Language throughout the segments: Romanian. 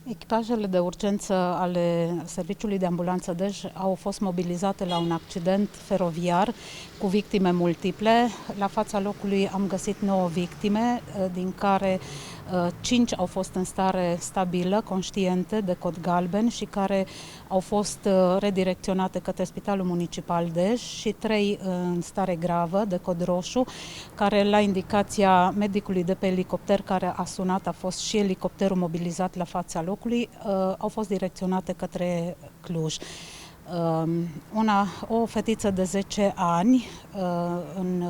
Echipajele de urgență ale Serviciului de Ambulanță Dej au fost mobilizate la un accident feroviar cu victime multiple. La fața locului am găsit 9 victime, din care 5 au fost în stare stabilă, conștiente, de cod galben și care au fost redirecționate către Spitalul Municipal Dej și 3 în stare gravă, de cod roșu, care la indicația medicului de pe elicopter care a sunat, a fost și elicopterul mobilizat la fața locului, au fost direcționate către Cluj. O fetiță de 10 ani în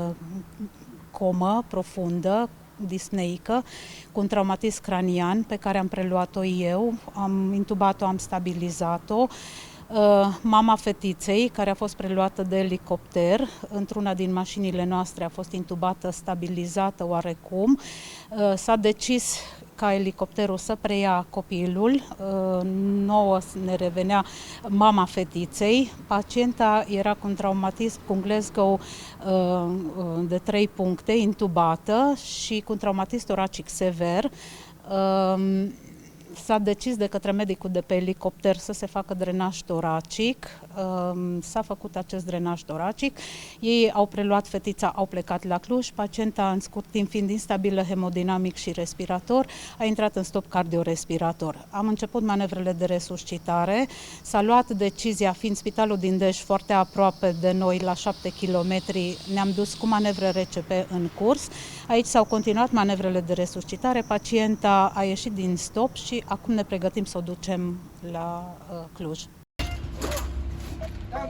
comă profundă, dispneică, cu un traumatism cranian pe care am preluat-o eu, am intubat-o, am stabilizat-o. Mama fetiței, care a fost preluată de elicopter, într-una din mașinile noastre a fost intubată, stabilizată oarecum. S-a decis ca elicopterul să preia copilul, nouă ne revenea mama fetiței. Pacienta era cu un traumatism cu un Glasgow de 3 puncte, intubată și cu un traumatism toracic sever. S-a decis de către medicul de pe elicopter să se facă drenaj toracic, s-a făcut acest drenaj toracic, ei au preluat fetița, au plecat la Cluj, pacienta în scurt timp fiind instabilă hemodinamic și respirator, a intrat în stop cardiorespirator. Am început manevrele de resuscitare, s-a luat decizia, fiind spitalul din Dej foarte aproape de noi, la 7 km, ne-am dus cu manevre RCP în curs, aici s-au continuat manevrele de resuscitare, pacienta a ieșit din stop și acum ne pregătim să o ducem la Cluj. Da,